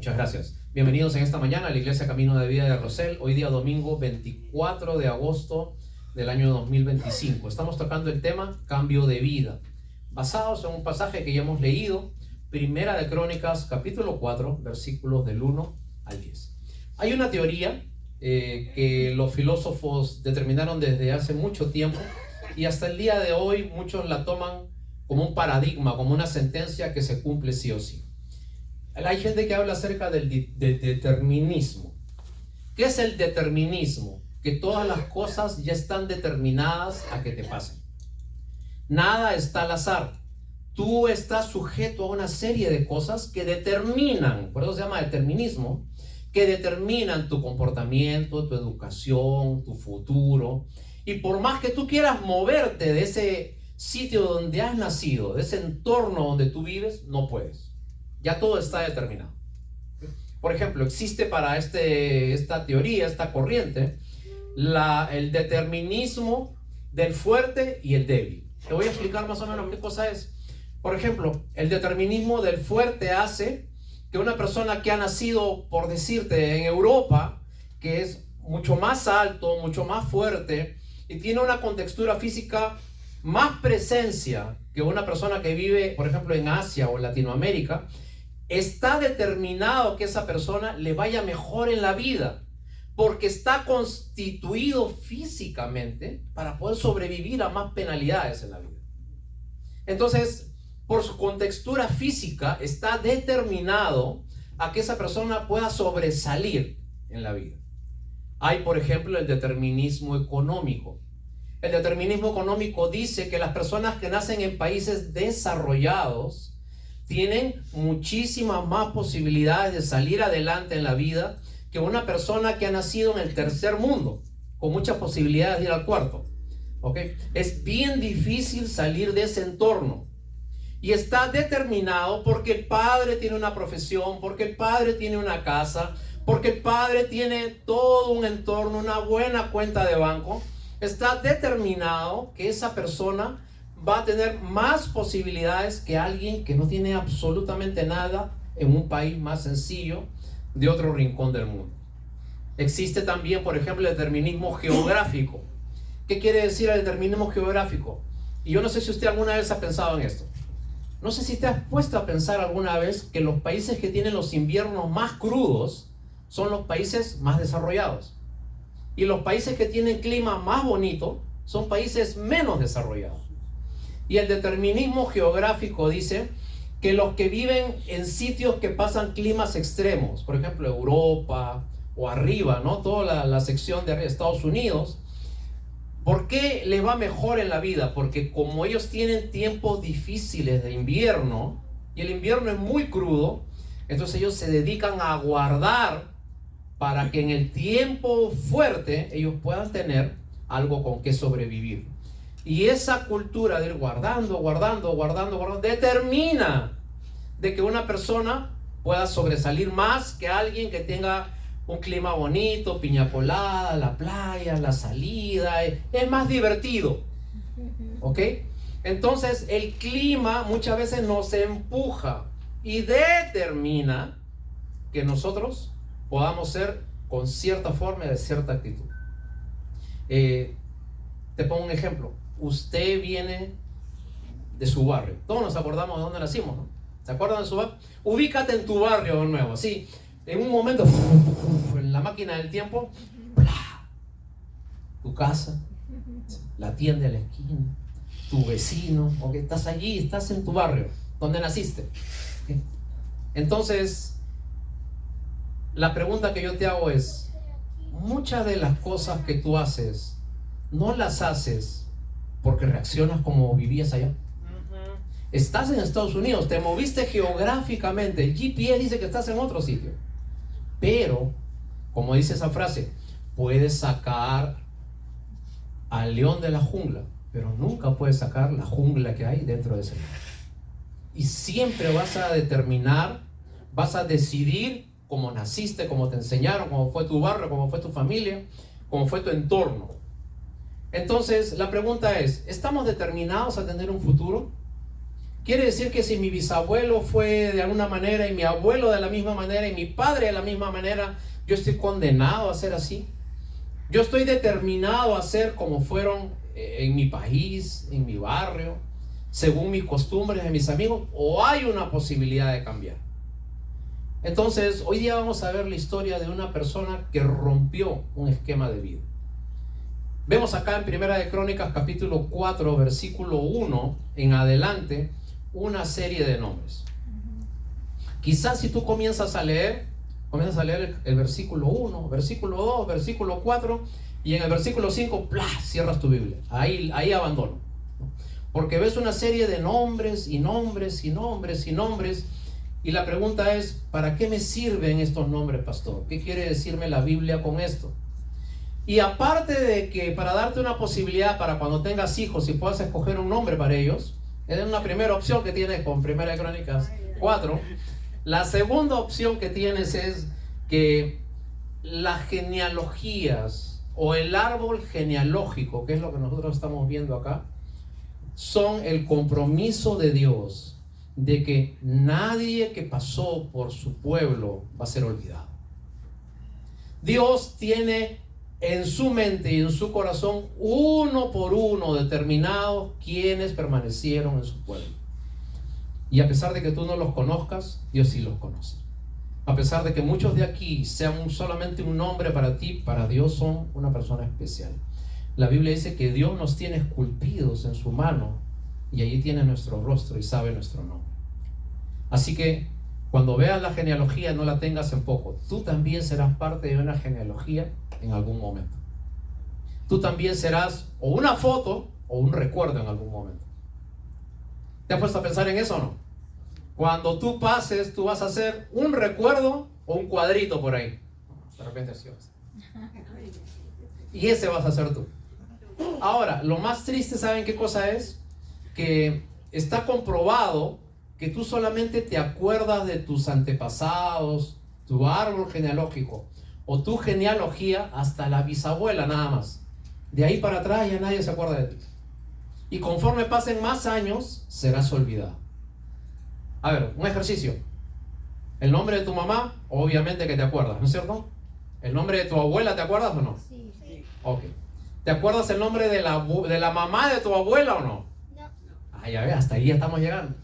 Muchas gracias. Bienvenidos en esta mañana a la Iglesia Camino de Vida de Rosell. Hoy día domingo 24 de agosto del año 2025. Estamos tocando el tema cambio de vida, basados en un pasaje que ya hemos leído, Primera de Crónicas, capítulo 4, versículos del 1 al 10. Hay una teoría que los filósofos determinaron desde hace mucho tiempo y hasta el día de hoy muchos la toman como un paradigma, como una sentencia que se cumple sí o sí. Hay gente que habla acerca del determinismo. ¿Qué es el determinismo? Que todas las cosas ya están determinadas a que te pasen. Nada está al azar. Tú estás sujeto a una serie de cosas que determinan, por eso se llama determinismo, que determinan tu comportamiento, tu educación, tu futuro. Y por más que tú quieras moverte de ese sitio donde has nacido, de ese entorno donde tú vives, no puedes. Ya todo está determinado. Por ejemplo, existe para esta teoría, esta corriente, el determinismo del fuerte y el débil. Te voy a explicar más o menos qué cosa es. Por ejemplo, el determinismo del fuerte hace que una persona que ha nacido, por decirte, en Europa, que es mucho más alto, mucho más fuerte y tiene una contextura física más presencia que una persona que vive, por ejemplo, en Asia o en Latinoamérica, está determinado que esa persona le vaya mejor en la vida, porque está constituido físicamente para poder sobrevivir a más penalidades en la vida. Entonces, por su contextura física, está determinado a que esa persona pueda sobresalir en la vida. Hay, por ejemplo, el determinismo económico. El determinismo económico dice que las personas que nacen en países desarrollados tienen muchísimas más posibilidades de salir adelante en la vida que una persona que ha nacido en el tercer mundo, con muchas posibilidades de ir al cuarto. ¿Okay? Es bien difícil salir de ese entorno. Y está determinado porque el padre tiene una profesión, porque el padre tiene una casa, porque el padre tiene todo un entorno, una buena cuenta de banco. Está determinado que esa persona va a tener más posibilidades que alguien que no tiene absolutamente nada en un país más sencillo de otro rincón del mundo. Existe también, por ejemplo, el determinismo geográfico. ¿Qué quiere decir el determinismo geográfico? Y yo no sé si usted alguna vez ha pensado en esto. No sé si te has puesto a pensar alguna vez que los países que tienen los inviernos más crudos son los países más desarrollados. Y los países que tienen clima más bonito son países menos desarrollados. Y el determinismo geográfico dice que los que viven en sitios que pasan climas extremos, por ejemplo Europa o arriba, ¿no? Toda la sección de Estados Unidos, ¿por qué les va mejor en la vida? Porque como ellos tienen tiempos difíciles de invierno y el invierno es muy crudo, entonces ellos se dedican a guardar para que en el tiempo fuerte ellos puedan tener algo con que sobrevivir. Y esa cultura de ir guardando, determina de que una persona pueda sobresalir más que alguien que tenga un clima bonito, piña colada, la playa, la salida, es más divertido. ¿Ok? Entonces el clima muchas veces nos empuja y determina que nosotros podamos ser con cierta forma, de cierta actitud. Te pongo un ejemplo. Usted viene de su barrio. Todos nos acordamos de dónde nacimos, ¿no? ¿Se acuerdan de su barrio? Ubícate en tu barrio de nuevo, sí. En un momento, en la máquina del tiempo, ¡plá! Tu casa, la tienda de la esquina, tu vecino, ¿ok? Estás allí, estás en tu barrio, donde naciste. ¿Okay? Entonces, la pregunta que yo te hago es, muchas de las cosas que tú haces, no las haces porque reaccionas como vivías allá. Estás en Estados Unidos, te moviste geográficamente, el GPS dice que estás en otro sitio. Pero, como dice esa frase, puedes sacar al león de la jungla, pero nunca puedes sacar la jungla que hay dentro de ese león. Y siempre vas a determinar, vas a decidir cómo naciste, cómo te enseñaron, cómo fue tu barrio, cómo fue tu familia, cómo fue tu entorno. Entonces, la pregunta es, ¿estamos determinados a tener un futuro? Quiere decir que si mi bisabuelo fue de alguna manera y mi abuelo de la misma manera y mi padre de la misma manera, yo estoy condenado a ser así. Yo estoy determinado a ser como fueron en mi país, en mi barrio, según mis costumbres de mis amigos, o hay una posibilidad de cambiar. Entonces, hoy día vamos a ver la historia de una persona que rompió un esquema de vida. Vemos acá en Primera de Crónicas, capítulo 4, versículo 1 en adelante, una serie de nombres. Quizás si tú comienzas a leer el versículo 1, versículo 2, versículo 4, y en el versículo 5, ¡plá!, cierras tu Biblia. Ahí abandono. Porque ves una serie de nombres y nombres y nombres y nombres. Y la pregunta es, ¿para qué me sirven estos nombres, pastor? ¿Qué quiere decirme la Biblia con esto? Y aparte de que para darte una posibilidad para cuando tengas hijos y puedas escoger un nombre para ellos, es una primera opción que tienes con Primera de Crónicas 4. La segunda opción que tienes es que las genealogías o el árbol genealógico, que es lo que nosotros estamos viendo acá, son el compromiso de Dios de que nadie que pasó por su pueblo va a ser olvidado. Dios tiene en su mente y en su corazón, uno por uno determinados quienes permanecieron en su pueblo. Y a pesar de que tú no los conozcas, Dios sí los conoce. A pesar de que muchos de aquí sean solamente un nombre para ti, para Dios son una persona especial. La Biblia dice que Dios nos tiene esculpidos en su mano y allí tiene nuestro rostro y sabe nuestro nombre. Así que cuando veas la genealogía, no la tengas en poco. Tú también serás parte de una genealogía en algún momento. Tú también serás o una foto o un recuerdo en algún momento. ¿Te has puesto a pensar en eso o no? Cuando tú pases, tú vas a hacer un recuerdo o un cuadrito por ahí. De repente así vas. Y ese vas a hacer tú. Ahora, lo más triste, ¿saben qué cosa es? Que está comprobado que tú solamente te acuerdas de tus antepasados, tu árbol genealógico o tu genealogía hasta la bisabuela nada más. De ahí para atrás ya nadie se acuerda de ti. Y conforme pasen más años, serás olvidado. A ver, un ejercicio. El nombre de tu mamá, obviamente que te acuerdas, ¿no es cierto? ¿El nombre de tu abuela te acuerdas o no? Sí. Ok. ¿Te acuerdas el nombre de la mamá de tu abuela o no? No. Ah, ya ves, hasta ahí ya estamos llegando.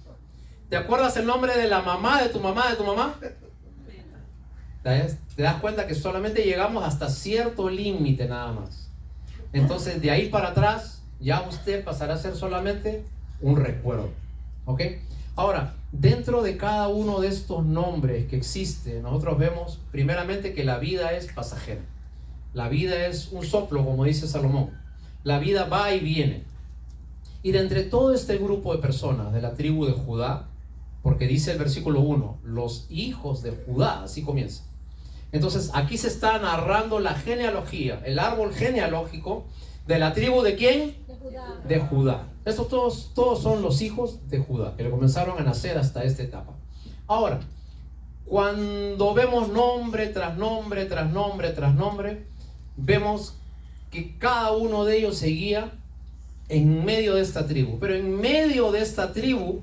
¿Te acuerdas el nombre de la mamá de tu mamá de tu mamá? ¿Te das cuenta que solamente llegamos hasta cierto límite nada más? Entonces, de ahí para atrás, ya usted pasará a ser solamente un recuerdo. ¿Ok? Ahora, dentro de cada uno de estos nombres que existe, nosotros vemos primeramente que la vida es pasajera. La vida es un soplo, como dice Salomón. La vida va y viene. Y de entre todo este grupo de personas de la tribu de Judá, porque dice el versículo 1, los hijos de Judá, así comienza. Entonces, aquí se está narrando la genealogía, el árbol genealógico de la tribu ¿de quién? De Judá. De Judá. Estos todos son los hijos de Judá, que le comenzaron a nacer hasta esta etapa. Ahora, cuando vemos nombre tras nombre, tras nombre, tras nombre, vemos que cada uno de ellos seguía en medio de esta tribu. Pero en medio de esta tribu,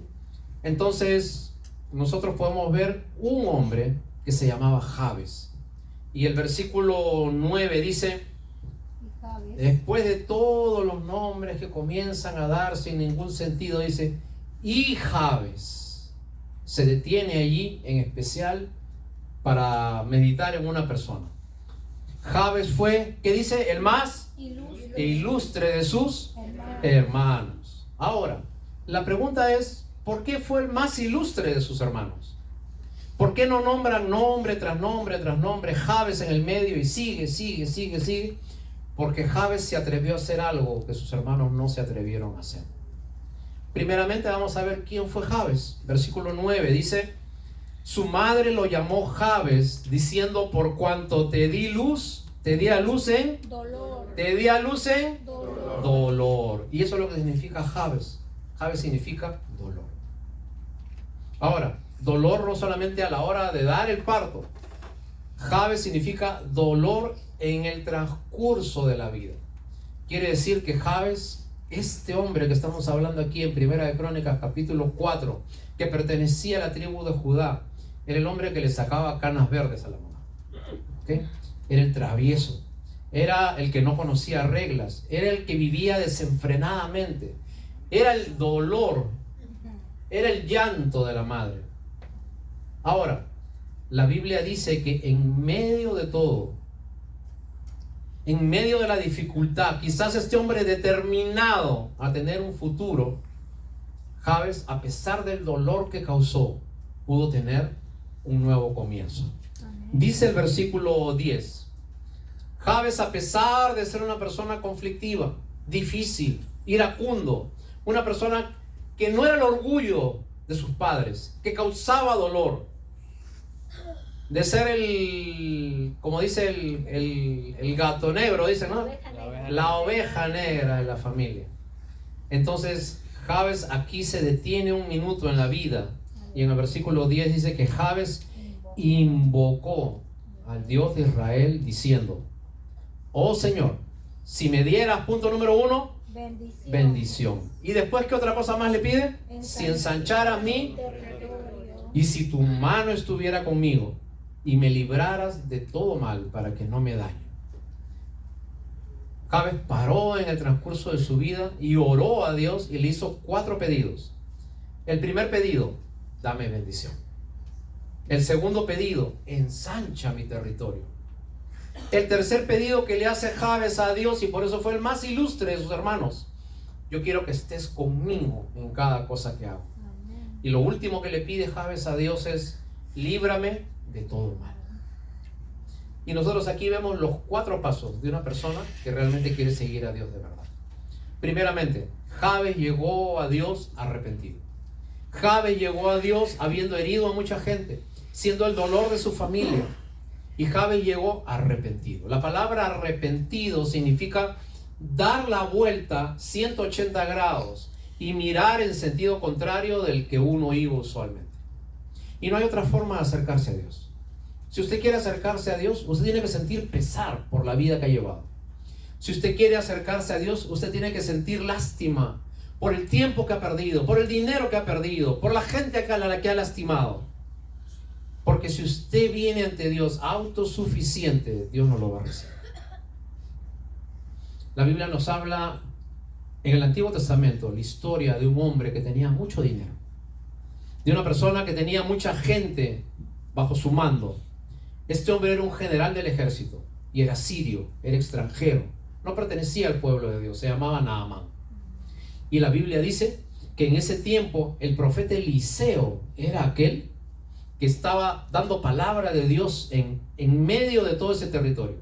entonces, nosotros podemos ver un hombre que se llamaba Jabes. Y el versículo 9 dice, después de todos los nombres que comienzan a dar sin ningún sentido, dice, y Jabes se detiene allí en especial para meditar en una persona. Jabes fue, ¿qué dice? El más ilustre de sus hermanos. Ahora, la pregunta es, ¿por qué fue el más ilustre de sus hermanos? ¿Por qué no nombran nombre tras nombre tras nombre, Jabes en el medio y sigue? Porque Jabes se atrevió a hacer algo que sus hermanos no se atrevieron a hacer. Primeramente vamos a ver quién fue Jabes. Versículo 9 dice, su madre lo llamó Jabes, diciendo, por cuanto te di a luz en dolor. Te di a luz en Dolor. dolor. Y eso es lo que significa Jabes. Jabes significa dolor. Ahora, dolor no solamente a la hora de dar el parto. Jabes significa dolor en el transcurso de la vida. Quiere decir que Jabes Este hombre que estamos hablando aquí en Primera de Crónicas, capítulo 4, que pertenecía a la tribu de Judá, era el hombre que le sacaba canas verdes a la mamá. ¿Okay? Era el travieso, era el que no conocía reglas, era el que vivía desenfrenadamente, era el dolor, era el llanto de la madre. Ahora, la Biblia dice que en medio de todo, en medio de la dificultad, quizás este hombre determinado a tener un futuro, Jabes, a pesar del dolor que causó, pudo tener un nuevo comienzo. Amén. Dice el versículo 10, Jabes, a pesar de ser una persona conflictiva, difícil, iracundo, una persona que no era el orgullo de sus padres, que causaba dolor, de ser el, como dice el gato negro, dice, ¿no? La oveja negra de la familia. Entonces, Jabes aquí se detiene un minuto en la vida, y en el versículo 10 dice que Jabes invocó al Dios de Israel diciendo: oh Señor, si me dieras, punto número 1, bendición. Y después, ¿qué otra cosa más le pide? Si ensancharas mi territorio, y si tu mano estuviera conmigo y me libraras de todo mal para que no me dañe. Jabes paró en el transcurso de su vida y oró a Dios y le hizo 4 pedidos. El primer pedido: dame bendición. El segundo pedido: ensancha mi territorio. El tercer pedido que le hace Jabes a Dios, y por eso fue el más ilustre de sus hermanos: yo quiero que estés conmigo en cada cosa que hago. Amén. Y lo último que le pide Jabes a Dios es: líbrame de todo mal. Y nosotros aquí vemos los 4 pasos de una persona que realmente quiere seguir a Dios de verdad. Primeramente, Jabes llegó a Dios arrepentido. Jabes llegó a Dios habiendo herido a mucha gente, siendo el dolor de su familia. Y Jabes llegó arrepentido. La palabra arrepentido significa dar la vuelta 180 grados y mirar en sentido contrario del que uno iba usualmente. Y no hay otra forma de acercarse a Dios. Si usted quiere acercarse a Dios, usted tiene que sentir pesar por la vida que ha llevado. Si usted quiere acercarse a Dios, usted tiene que sentir lástima por el tiempo que ha perdido, por el dinero que ha perdido, por la gente a la que ha lastimado. Porque si usted viene ante Dios autosuficiente, Dios no lo va a recibir. La Biblia nos habla en el Antiguo Testamento la historia de un hombre que tenía mucho dinero, de una persona que tenía mucha gente bajo su mando. Este hombre era un general del ejército y era sirio, era extranjero, no pertenecía al pueblo de Dios, se llamaba Naamán. Y la Biblia dice que en ese tiempo el profeta Eliseo era aquel que estaba dando palabra de Dios en medio de todo ese territorio.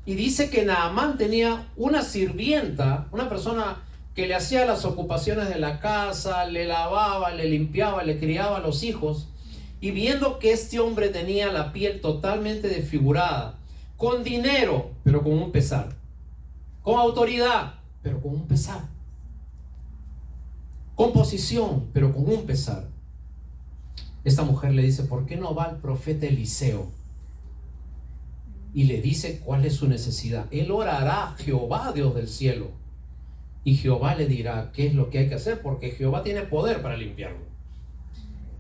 Y dice que Naamán tenía una sirvienta, una persona que le hacía las ocupaciones de la casa, le lavaba, le limpiaba, le criaba a los hijos. Y viendo que este hombre tenía la piel totalmente desfigurada, con dinero, pero con un pesar, con autoridad, pero con un pesar, con posición, pero con un pesar, esta mujer le dice: ¿por qué no va al profeta Eliseo? Y le dice cuál es su necesidad. Él orará a Jehová, Dios del cielo, y Jehová le dirá qué es lo que hay que hacer, porque Jehová tiene poder para limpiarlo.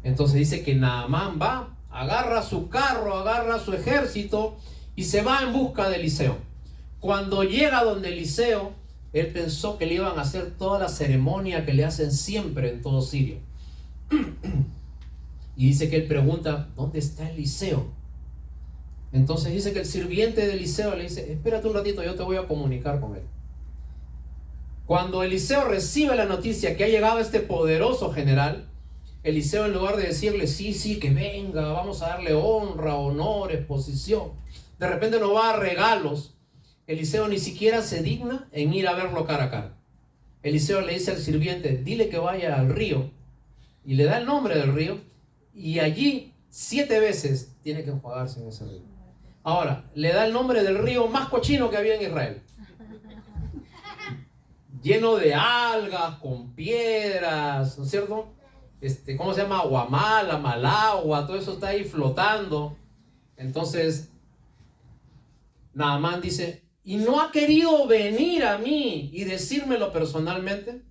Entonces dice que Naamán va, agarra su carro, agarra su ejército y se va en busca de Eliseo. Cuando llega donde Eliseo, él pensó que le iban a hacer toda la ceremonia que le hacen siempre en todo Siria. Y dice que él pregunta: ¿dónde está Eliseo? Entonces dice que el sirviente de Eliseo le dice: espérate un ratito, yo te voy a comunicar con él. Cuando Eliseo recibe la noticia que ha llegado este poderoso general, Eliseo, en lugar de decirle sí, que venga, vamos a darle honra, honor, exposición, de repente no va a regalos. Eliseo ni siquiera se digna en ir a verlo cara a cara. Eliseo le dice al sirviente: dile que vaya al río, y le da el nombre del río, y allí 7 veces tiene que enjuagarse en ese río. Ahora, le da el nombre del río más cochino que había en Israel, lleno de algas, con piedras, ¿no es cierto? ¿Cómo se llama? Aguamala, malagua, todo eso está ahí flotando. Entonces Naamán dice: y no ha querido venir a mí y decírmelo personalmente.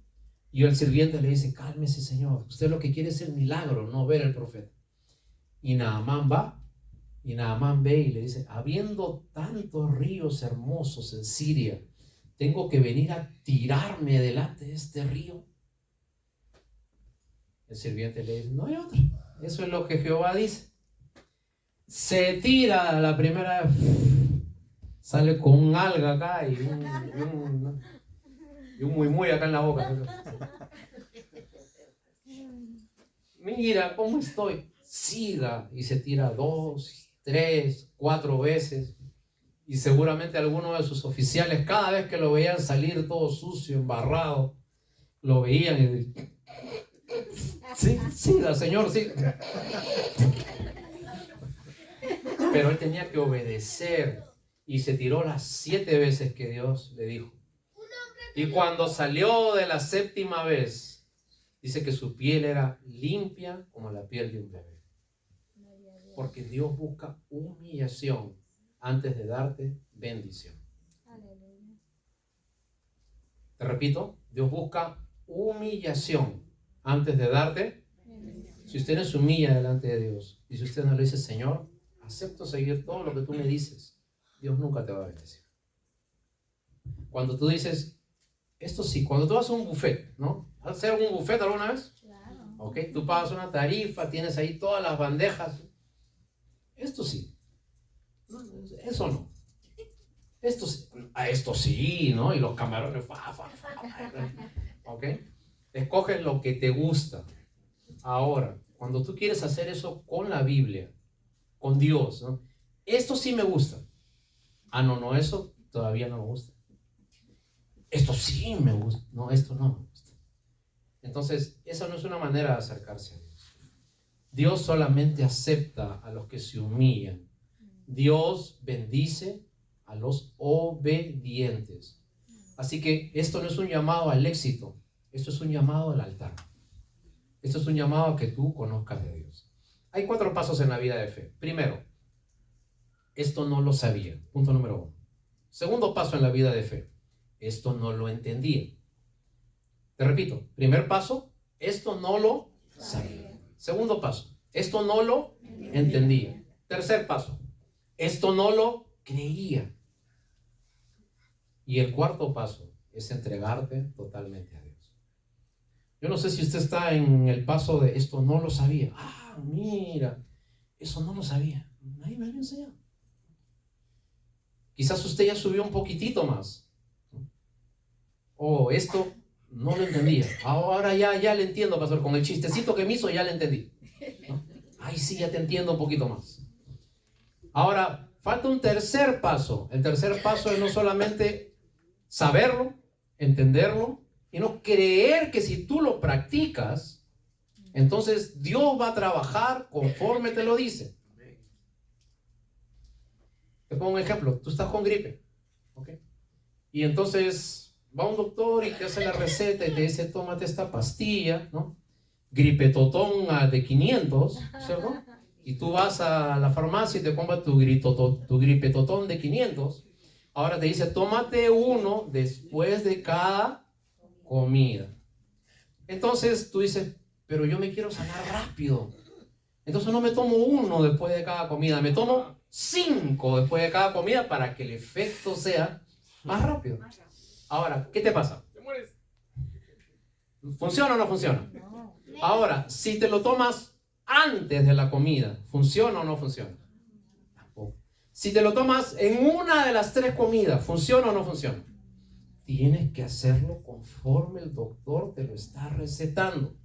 Y el sirviente le dice, cálmese, señor, usted lo que quiere es el milagro, no ver al profeta. Y Naamán va, y Naamán ve y le dice, habiendo tantos ríos hermosos en Siria, ¿tengo que venir a tirarme delante de este río? El sirviente le dice, no hay otra. Eso es lo que Jehová dice. Se tira la primera vez, sale con un alga acá y un muy muy acá en la boca. Mira cómo estoy. Siga, y se tira 2, 3, 4 veces. Y seguramente algunos de sus oficiales, cada vez que lo veían salir todo sucio, embarrado, lo veían y sí, siga, señor, sí. Pero él tenía que obedecer y se tiró las 7 veces que Dios le dijo. Y cuando salió de la 7ª vez, dice que su piel era limpia como la piel de un bebé. Porque Dios busca humillación antes de darte bendición. Te repito, Dios busca humillación antes de darte. Si usted no se humilla delante de Dios y si usted no le dice, Señor, acepto seguir todo lo que tú me dices, Dios nunca te va a bendecir. Cuando tú dices, esto sí, cuando tú vas a un buffet, ¿no? ¿Has hecho algún buffet alguna vez? Claro. Ok, tú pagas una tarifa, tienes ahí todas las bandejas. Esto sí. No, eso no. Esto sí, ¿no? Y los camarones, ok. Escoges lo que te gusta. Ahora, cuando tú quieres hacer eso con la Biblia, con Dios, ¿no? Esto sí me gusta. Ah, no, eso todavía no me gusta. Esto sí me gusta. No, esto no me gusta. Entonces, esa no es una manera de acercarse a Dios. Dios solamente acepta a los que se humillan. Dios bendice a los obedientes. Así que esto no es un llamado al éxito. Esto es un llamado al altar. Esto es un llamado a que tú conozcas de Dios. Hay 4 pasos en la vida de fe. Primero, esto no lo sabía. Punto número 1. Segundo paso en la vida de fe. Esto no lo entendía. Te repito, primer paso, esto no lo sabía. Segundo paso, esto no lo entendía. Tercer paso, esto no lo creía. Y el cuarto paso es entregarte totalmente a Dios. Yo no sé si usted está en el paso de esto no lo sabía. Ah, mira, eso no lo sabía. Nadie me había enseñado. Quizás usted ya subió un poquitito más. Oh, esto no lo entendía. Ahora ya le entiendo, pastor. Con el chistecito que me hizo ya le entendí, ¿no? Ay, sí, ya te entiendo un poquito más. Ahora, falta un tercer paso. El tercer paso es no solamente saberlo, entenderlo, y no creer que si tú lo practicas, entonces Dios va a trabajar conforme te lo dice. Te pongo un ejemplo. Tú estás con gripe, ¿ok? Y entonces va un doctor y te hace la receta y te dice, tómate esta pastilla, ¿no? Gripetotón de 500, ¿cierto? Y tú vas a la farmacia y te compras tu gripetotón de 500. Ahora te dice, tómate uno después de cada comida. Entonces tú dices, pero yo me quiero sanar rápido. Entonces no me tomo uno después de cada comida, me tomo 5 después de cada comida para que el efecto sea más rápido. Ahora, ¿qué te pasa? Te mueres. ¿Funciona o no funciona? No. Ahora, si te lo tomas antes de la comida, ¿funciona o no funciona? Tampoco. Si te lo tomas en una de las 3 comidas, ¿funciona o no funciona? Tienes que hacerlo conforme el doctor te lo está recetando.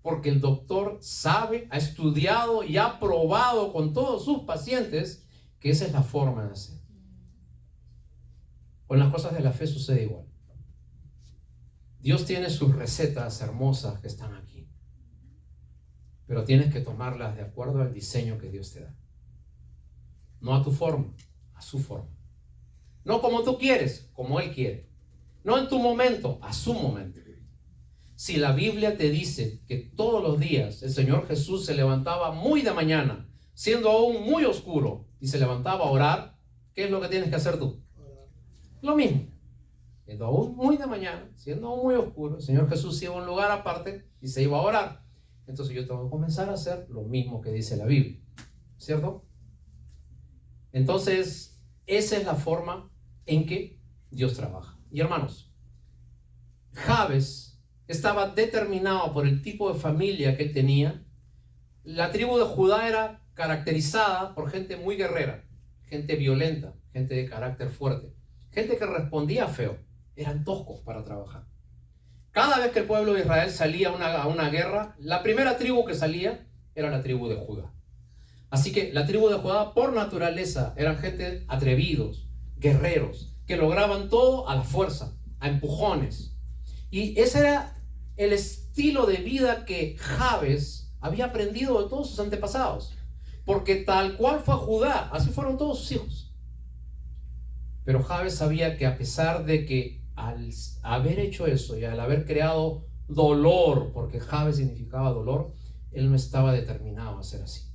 Porque el doctor sabe, ha estudiado y ha probado con todos sus pacientes que esa es la forma de hacer. Con las cosas de la fe sucede igual. Dios tiene sus recetas hermosas que están aquí. Pero tienes que tomarlas de acuerdo al diseño que Dios te da. No a tu forma, a su forma. No como tú quieres, como Él quiere. No en tu momento, a su momento. Si la Biblia te dice que todos los días el Señor Jesús se levantaba muy de mañana, siendo aún muy oscuro, y se levantaba a orar, ¿qué es lo que tienes que hacer tú? Lo mismo. Siendo aún muy de mañana, siendo aún muy oscuro, el Señor Jesús iba a un lugar aparte y se iba a orar. Entonces yo tengo que comenzar a hacer lo mismo que dice la Biblia, ¿cierto? Entonces, esa es la forma en que Dios trabaja. Y hermanos, Jabes estaba determinado por el tipo de familia que él tenía. La tribu de Judá era caracterizada por gente muy guerrera, gente violenta, gente de carácter fuerte, gente que respondía feo, eran toscos para trabajar. Cada vez que el pueblo de Israel salía a una guerra, la primera tribu que salía era la tribu de Judá. Así que la tribu de Judá, por naturaleza, eran gente atrevidos, guerreros, que lograban todo a la fuerza, a empujones. Y ese era el estilo de vida que Jabes había aprendido de todos sus antepasados. Porque tal cual fue Judá, así fueron todos sus hijos. Pero Jabes sabía que a pesar de que al haber hecho eso y al haber creado dolor, porque Jabes significaba dolor, él no estaba determinado a ser así.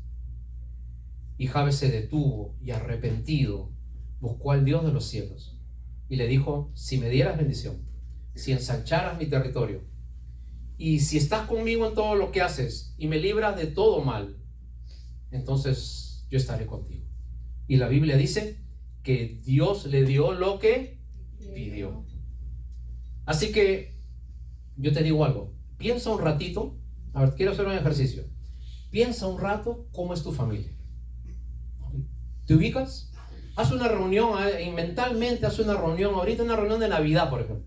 Y Jabes se detuvo y arrepentido buscó al Dios de los cielos y le dijo: si me dieras bendición, si ensancharas mi territorio y si estás conmigo en todo lo que haces y me libras de todo mal, entonces yo estaré contigo. Y la Biblia dice que Dios le dio lo que pidió. Así que yo te digo algo, piensa un ratito. A ver, quiero hacer un ejercicio. Piensa un rato cómo es tu familia. ¿Te ubicas? Haz una reunión, mentalmente haz una reunión, ahorita una reunión de Navidad, por ejemplo.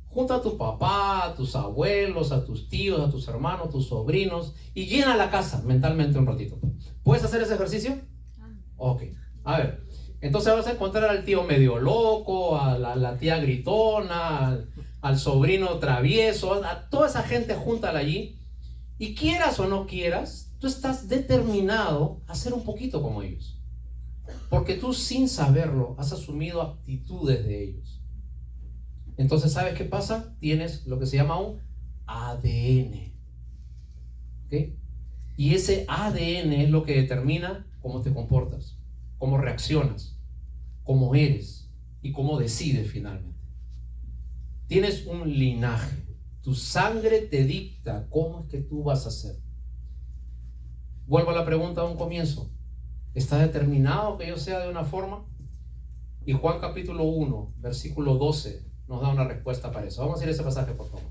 Junta a tu papá, a tus abuelos, a tus tíos, a tus hermanos, a tus sobrinos y llena la casa mentalmente un ratito. ¿Puedes hacer ese ejercicio? Ok. A ver, entonces vas a encontrar al tío medio loco, a la tía gritona, al sobrino travieso, a toda esa gente júntala allí. Y quieras o no quieras, tú estás determinado a ser un poquito como ellos. Porque tú, sin saberlo, has asumido actitudes de ellos. Entonces, ¿sabes qué pasa? Tienes lo que se llama un ADN. ¿Ok? Y ese ADN es lo que determina cómo te comportas, cómo reaccionas, cómo eres y cómo decides finalmente. Tienes un linaje. Tu sangre te dicta cómo es que tú vas a ser. Vuelvo a la pregunta de un comienzo. ¿Está determinado que yo sea de una forma? Y Juan capítulo 1, versículo 12 nos da una respuesta para eso. Vamos a ir a ese pasaje, por favor.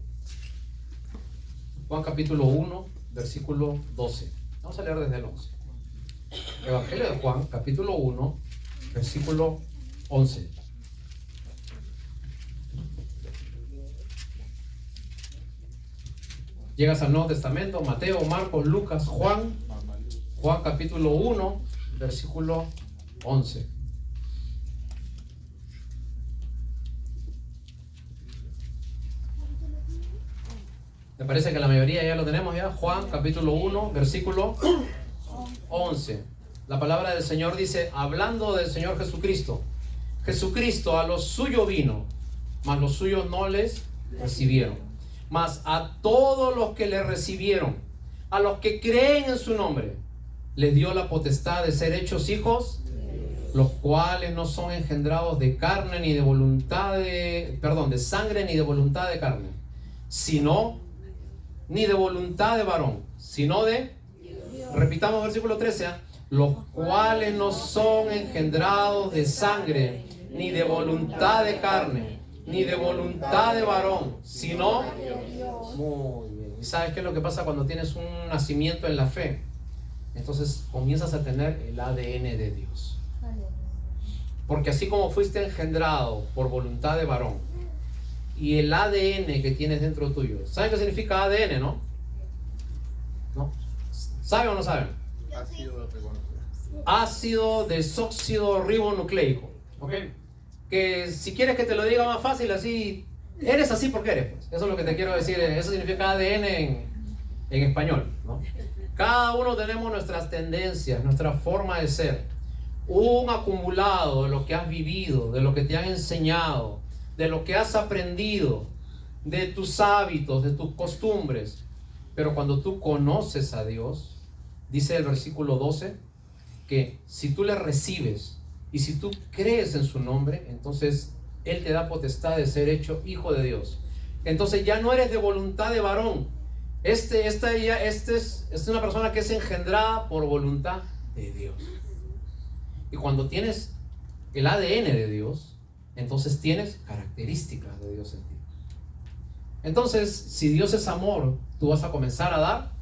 Juan capítulo 1, versículo 12. Vamos a leer desde el 11. Evangelio de Juan, capítulo 1, versículo 11. Llegas al Nuevo Testamento, Mateo, Marcos, Lucas, Juan. Juan capítulo 1, versículo 11. Me parece que la mayoría ya lo tenemos ya. Juan capítulo 1, versículo 11. La palabra del Señor dice, hablando del Señor Jesucristo: Jesucristo a los suyos vino, mas los suyos no les recibieron. Mas a todos los que le recibieron, a los que creen en su nombre, les dio la potestad de ser hechos hijos, los cuales no son engendrados de carne ni de voluntad de sangre ni de voluntad de carne, sino ni de voluntad de varón, sino de, repitamos versículo 13, los cuales no son engendrados de sangre ni de voluntad de carne ni de voluntad de varón, sino, muy bien. ¿Y sabes qué es lo que pasa cuando tienes un nacimiento en la fe? Entonces comienzas a tener el ADN de Dios. Porque así como fuiste engendrado por voluntad de varón, y el ADN que tienes dentro tuyo, ¿saben qué significa ADN, no? ¿No? ¿Saben o no saben? Ácido desóxido ribonucleico. ¿Ok? Que si quieres que te lo diga más fácil, así, eres así porque eres, pues. Eso es lo que te quiero decir. Eso significa ADN en español, ¿no? Cada uno tenemos nuestras tendencias, nuestra forma de ser, un acumulado de lo que has vivido, de lo que te han enseñado, de lo que has aprendido, de tus hábitos, de tus costumbres. Pero cuando tú conoces a Dios, dice el versículo 12, que si tú le recibes y si tú crees en su nombre, entonces Él te da potestad de ser hecho hijo de Dios. Entonces ya no eres de voluntad de varón. Esta es una persona que es engendrada por voluntad de Dios. Y cuando tienes el ADN de Dios, entonces tienes características de Dios en ti. Entonces, si Dios es amor, tú vas a comenzar a dar.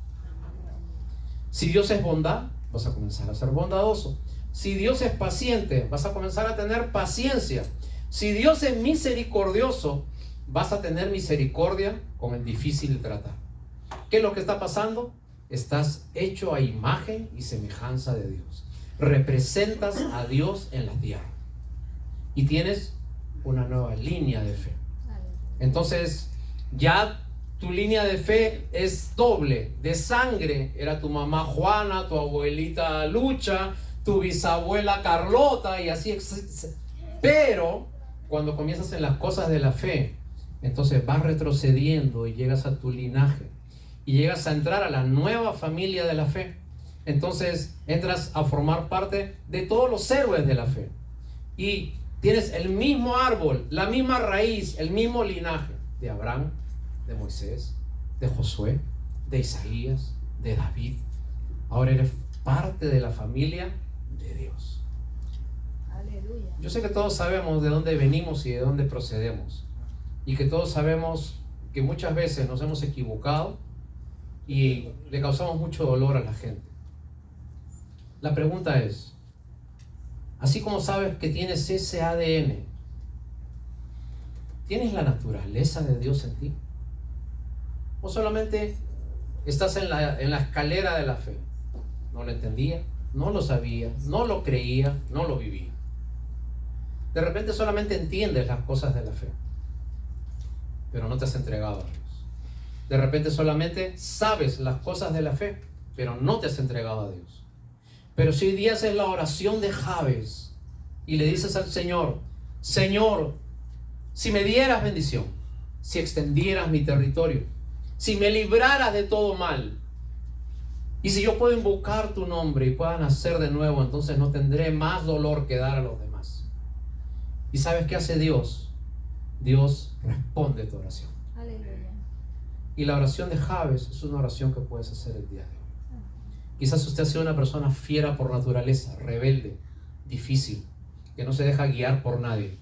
Si Dios es bondad, vas a comenzar a ser bondadoso. Si Dios es paciente, vas a comenzar a tener paciencia. Si Dios es misericordioso, vas a tener misericordia con el difícil de tratar. ¿Qué es lo que está pasando? Estás hecho a imagen y semejanza de Dios. Representas a Dios en la tierra. Y tienes una nueva línea de fe. Entonces, ya tu línea de fe es doble. De sangre era tu mamá Juana, tu abuelita Lucha, tu bisabuela Carlota y así. Pero cuando comienzas en las cosas de la fe, entonces vas retrocediendo y llegas a tu linaje. Y llegas a entrar a la nueva familia de la fe. Entonces entras a formar parte de todos los héroes de la fe. Y tienes el mismo árbol, la misma raíz, el mismo linaje de Abraham, de Moisés, de Josué, de Isaías, de David. Ahora eres parte de la familia de Dios. Aleluya. Yo sé que todos sabemos de dónde venimos y de dónde procedemos. Y que todos sabemos que muchas veces nos hemos equivocado y le causamos mucho dolor a la gente. La pregunta es, así como sabes que tienes ese ADN, ¿tienes la naturaleza de Dios en ti? ¿O solamente estás en la escalera de la fe? No lo entendía, no lo sabía, no lo creía, no lo vivía. De repente solamente entiendes las cosas de la fe, pero no te has entregado a Dios. De repente solamente sabes las cosas de la fe, pero no te has entregado a Dios. Pero si hoy día haces la oración de Jabes y le dices al Señor, Señor, si me dieras bendición, si extendieras mi territorio, si me libraras de todo mal, y si yo puedo invocar tu nombre y pueda nacer de nuevo, entonces no tendré más dolor que dar a los demás. ¿Y sabes qué hace Dios? Dios responde tu oración. Aleluya. Y la oración de Jabes es una oración que puedes hacer el día de hoy. Quizás usted ha sido una persona fiera por naturaleza, rebelde, difícil, que no se deja guiar por nadie.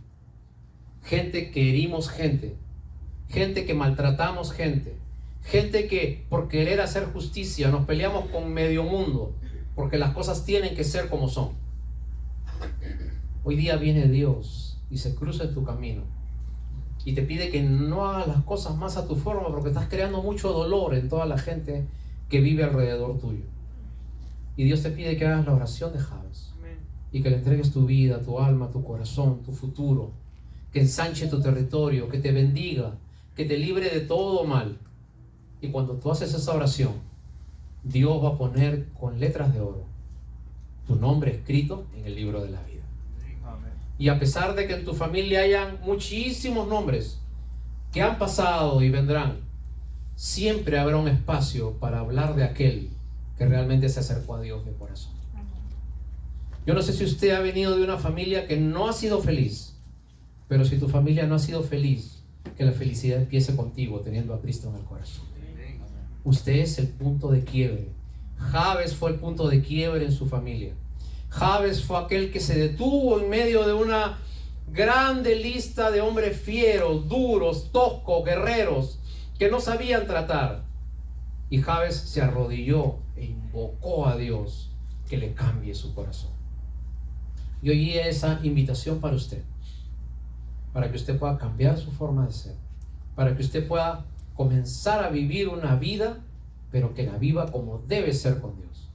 Gente que herimos gente que maltratamos gente que por querer hacer justicia nos peleamos con medio mundo, porque las cosas tienen que ser como son. Hoy día viene Dios y se cruza en tu camino y te pide que no hagas las cosas más a tu forma, porque estás creando mucho dolor en toda la gente que vive alrededor tuyo. Y Dios te pide que hagas la oración de Jabes y que le entregues tu vida, tu alma, tu corazón, tu futuro, que ensanche tu territorio, que te bendiga, que te libre de todo mal. Y cuando tú haces esa oración, Dios va a poner con letras de oro tu nombre escrito en el libro de la vida. Y a pesar de que en tu familia hayan muchísimos nombres que han pasado y vendrán, siempre habrá un espacio para hablar de aquel que realmente se acercó a Dios de corazón. Yo no sé si usted ha venido de una familia que no ha sido feliz, pero si tu familia no ha sido feliz, que la felicidad empiece contigo, teniendo a Cristo en el corazón. Usted es el punto de quiebre. Jabes fue el punto de quiebre en su familia. Jabes fue aquel que se detuvo en medio de una grande lista de hombres fieros, duros, toscos, guerreros, que no sabían tratar. Y Jabes se arrodilló e invocó a Dios que le cambie su corazón. Y hoy esa invitación para usted, para que usted pueda cambiar su forma de ser, para que usted pueda comenzar a vivir una vida, pero que la viva como debe ser con Dios.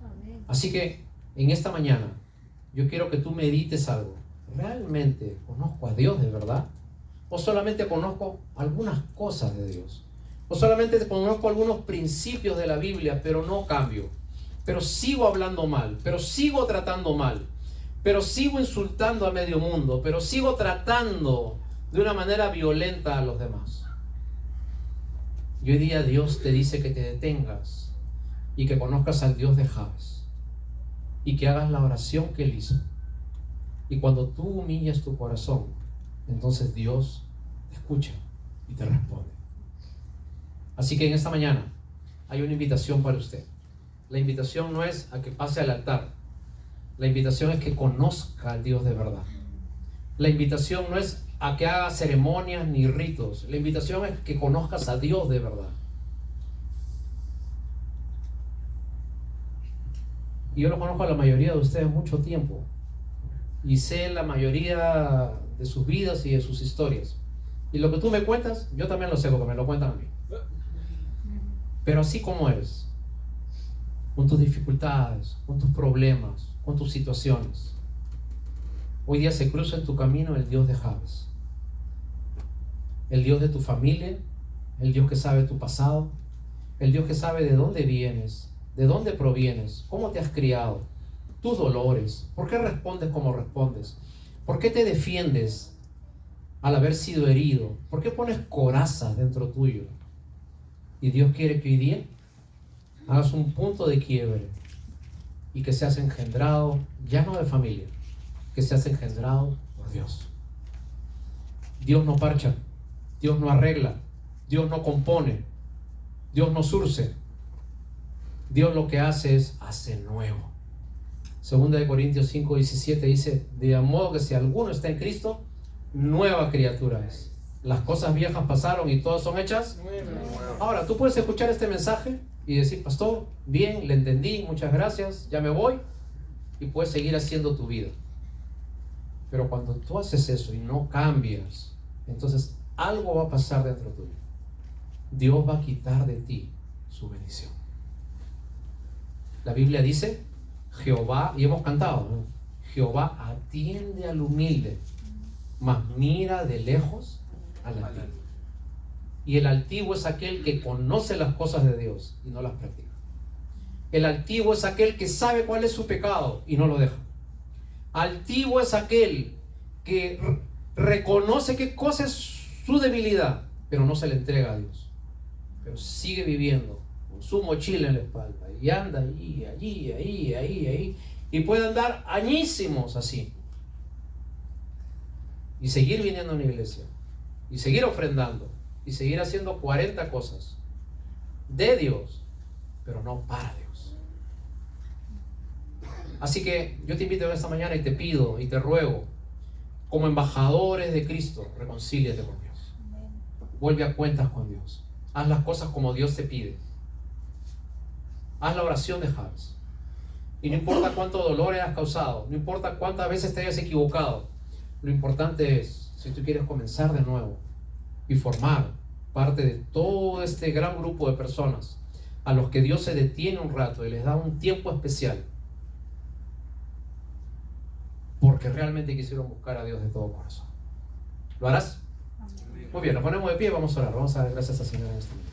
Amén. Así que en esta mañana yo quiero que tú medites algo. ¿Realmente conozco a Dios de verdad? ¿O solamente conozco algunas cosas de Dios? ¿O solamente conozco algunos principios de la Biblia, pero no cambio? Pero sigo hablando mal, pero sigo tratando mal, pero sigo insultando a medio mundo, pero sigo tratando de una manera violenta a los demás. Y hoy día Dios te dice que te detengas y que conozcas al Dios de Jabes y que hagas la oración que Él hizo. Y cuando tú humillas tu corazón, entonces Dios te escucha y te responde. Así que en esta mañana hay una invitación para usted. La invitación no es a que pase al altar. La invitación es que conozca al Dios de verdad. La invitación no es a que haga ceremonias ni ritos. La invitación es que conozcas a Dios de verdad. Y yo lo conozco a la mayoría de ustedes mucho tiempo. Y sé la mayoría de sus vidas y de sus historias. Y lo que tú me cuentas, yo también lo sé porque me lo cuentan a mí. Pero así como eres, con tus dificultades, con tus problemas, con tus situaciones, hoy día se cruza en tu camino el Dios de Jabes, el Dios de tu familia, el Dios que sabe tu pasado, el Dios que sabe de dónde vienes, de dónde provienes, cómo te has criado, tus dolores, por qué respondes como respondes, por qué te defiendes al haber sido herido, por qué pones corazas dentro tuyo. Y Dios quiere que hoy día hagas un punto de quiebre y que seas engendrado, ya no de familia, que seas engendrado por Dios. Dios no parcha, Dios no arregla, Dios no compone, Dios no surce. Dios lo que hace es hace nuevo. Segunda de Corintios 5:17 dice: de modo que si alguno está en Cristo, nueva criatura es. Las cosas viejas pasaron y todas son hechas. Ahora, tú puedes escuchar este mensaje y decir: pastor, bien, le entendí, muchas gracias, ya me voy. Y puedes seguir haciendo tu vida. Pero cuando tú haces eso y no cambias, entonces algo va a pasar dentro tuyo. Dios va a quitar de ti su bendición. La Biblia dice: Jehová, y hemos cantado, ¿no? Jehová atiende al humilde, mas mira de lejos al altivo. Y el altivo es aquel que conoce las cosas de Dios y no las practica. El altivo es aquel que sabe cuál es su pecado y no lo deja. Altivo es aquel que reconoce qué cosa es su debilidad, pero no se le entrega a Dios. Pero sigue viviendo con su mochila en la espalda y anda ahí, y puede andar añísimos así y seguir viniendo a una iglesia y seguir ofrendando y seguir haciendo 40 cosas de Dios, pero no para Dios. Así que yo te invito en esta mañana y te pido y te ruego, como embajadores de Cristo, reconcíliate con Dios. Vuelve a cuentas con Dios. Haz las cosas como Dios te pide. Haz la oración de Jabes. Y no importa cuánto dolor hayas causado, no importa cuántas veces te hayas equivocado, lo importante es, si tú quieres comenzar de nuevo y formar parte de todo este gran grupo de personas a los que Dios se detiene un rato y les da un tiempo especial, porque realmente quisieron buscar a Dios de todo corazón. ¿Lo harás? Muy bien, nos ponemos de pie, vamos a orar. Vamos a dar gracias al Señor en este momento.